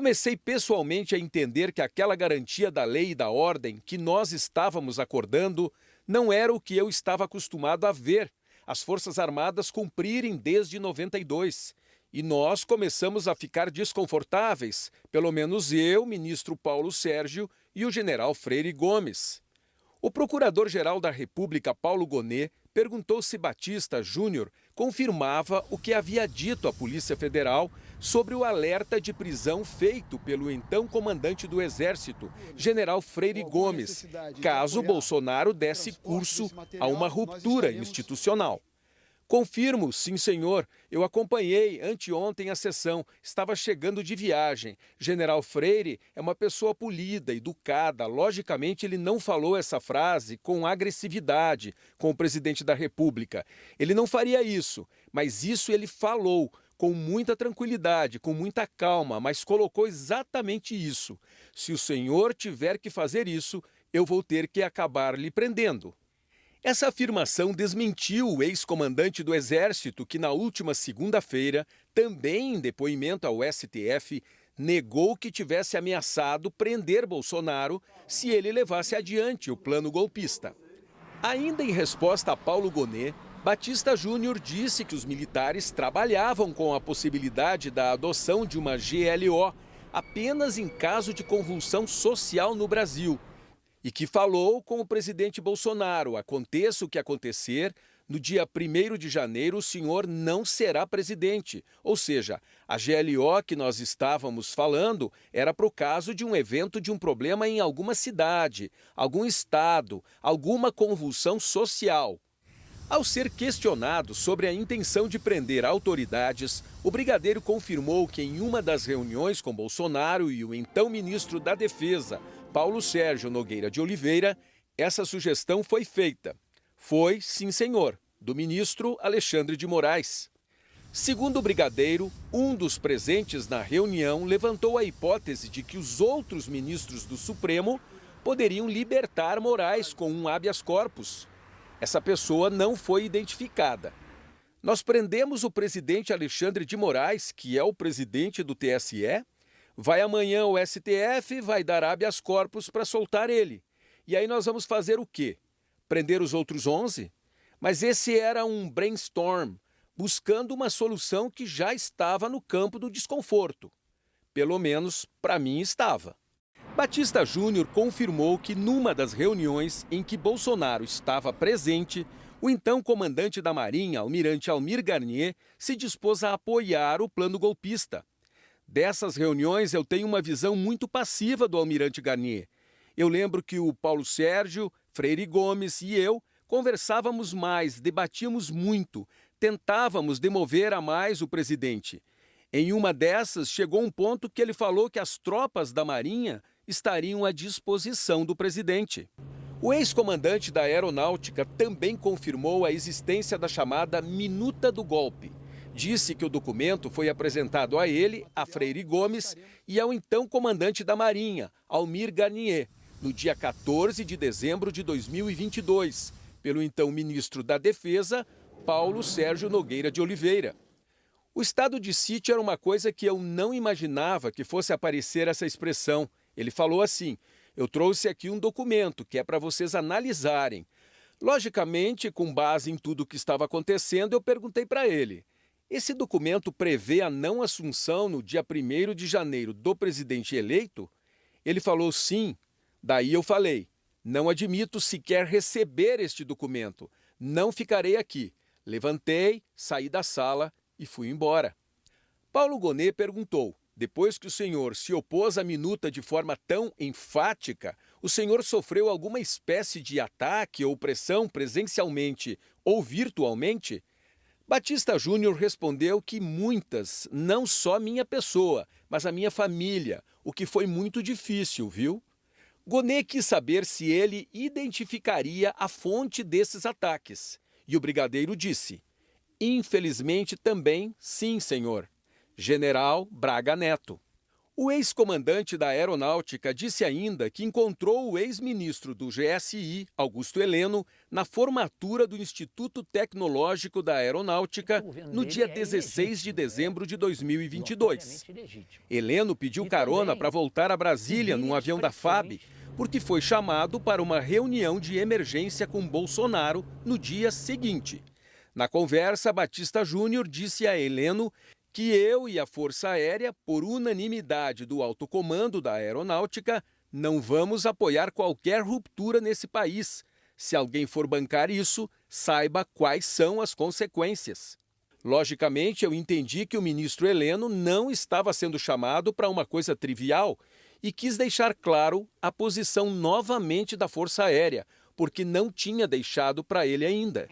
Comecei pessoalmente a entender que aquela garantia da lei e da ordem que nós estávamos acordando não era o que eu estava acostumado a ver as Forças Armadas cumprirem desde 92. E nós começamos a ficar desconfortáveis, pelo menos eu, ministro Paulo Sérgio e o general Freire Gomes. O Procurador-Geral da República, Paulo Gonet, perguntou se Batista Júnior confirmava o que havia dito à Polícia Federal sobre o alerta de prisão feito pelo então comandante do Exército, general Freire Gomes, caso Bolsonaro desse curso a uma ruptura institucional. Confirmo, sim senhor, eu acompanhei anteontem a sessão, estava chegando de viagem. General Freire é uma pessoa polida, educada, logicamente ele não falou essa frase com agressividade com o presidente da República. Ele não faria isso, mas isso ele falou com muita tranquilidade, com muita calma, mas colocou exatamente isso. Se o senhor tiver que fazer isso, eu vou ter que acabar lhe prendendo. Essa afirmação desmentiu o ex-comandante do Exército que, na última segunda-feira, também em depoimento ao STF, negou que tivesse ameaçado prender Bolsonaro se ele levasse adiante o plano golpista. Ainda em resposta a Paulo Gonet, Batista Júnior disse que os militares trabalhavam com a possibilidade da adoção de uma GLO apenas em caso de convulsão social no Brasil. E que falou com o presidente Bolsonaro, aconteça o que acontecer, no dia 1º de janeiro o senhor não será presidente. Ou seja, a GLO que nós estávamos falando era para o caso de um evento de um problema em alguma cidade, algum estado, alguma convulsão social. Ao ser questionado sobre a intenção de prender autoridades, o brigadeiro confirmou que em uma das reuniões com Bolsonaro e o então ministro da Defesa, Paulo Sérgio Nogueira de Oliveira, essa sugestão foi feita. Foi, sim senhor, do ministro Alexandre de Moraes. Segundo o brigadeiro, um dos presentes na reunião levantou a hipótese de que os outros ministros do Supremo poderiam libertar Moraes com um habeas corpus. Essa pessoa não foi identificada. Nós prendemos o presidente Alexandre de Moraes, que é o presidente do TSE, vai amanhã ao STF, vai dar habeas corpus para soltar ele. E aí nós vamos fazer o quê? Prender os outros 11? Mas esse era um brainstorm, buscando uma solução que já estava no campo do desconforto. Pelo menos, para mim, estava. Batista Júnior confirmou que numa das reuniões em que Bolsonaro estava presente, o então comandante da Marinha, almirante Almir Garnier, se dispôs a apoiar o plano golpista. Dessas reuniões eu tenho uma visão muito passiva do almirante Garnier. Eu lembro que o Paulo Sérgio, Freire Gomes e eu conversávamos mais, debatíamos muito, tentávamos demover a mais o presidente. Em uma dessas, chegou um ponto que ele falou que as tropas da Marinha estariam à disposição do presidente. O ex-comandante da Aeronáutica também confirmou a existência da chamada Minuta do Golpe. Disse que o documento foi apresentado a ele, a Freire Gomes e ao então comandante da Marinha, Almir Garnier, no dia 14 de dezembro de 2022, pelo então ministro da Defesa, Paulo Sérgio Nogueira de Oliveira. O estado de sítio era uma coisa que eu não imaginava que fosse aparecer essa expressão. Ele falou assim: eu trouxe aqui um documento que é para vocês analisarem. Logicamente, com base em tudo o que estava acontecendo, eu perguntei para ele: esse documento prevê a não assunção no dia 1º de janeiro do presidente eleito? Ele falou sim. Daí eu falei: não admito sequer receber este documento. Não ficarei aqui. Levantei, saí da sala e fui embora. Paulo Gonet perguntou: depois que o senhor se opôs à minuta de forma tão enfática, o senhor sofreu alguma espécie de ataque ou pressão presencialmente ou virtualmente? Batista Júnior respondeu que muitas, não só minha pessoa, mas a minha família, o que foi muito difícil, viu? Gonet quis saber se ele identificaria a fonte desses ataques. E o brigadeiro disse: infelizmente também, sim, senhor. General Braga Neto. O ex-comandante da Aeronáutica disse ainda que encontrou o ex-ministro do GSI, Augusto Heleno, na formatura do Instituto Tecnológico da Aeronáutica no dia 16 de dezembro de 2022. Heleno pediu carona para voltar a Brasília num avião da FAB, porque foi chamado para uma reunião de emergência com Bolsonaro no dia seguinte. Na conversa, Batista Júnior disse a Heleno que eu e a Força Aérea, por unanimidade do alto comando da Aeronáutica, não vamos apoiar qualquer ruptura nesse país. Se alguém for bancar isso, saiba quais são as consequências. Logicamente, eu entendi que o ministro Heleno não estava sendo chamado para uma coisa trivial e quis deixar claro a posição novamente da Força Aérea, porque não tinha deixado para ele ainda.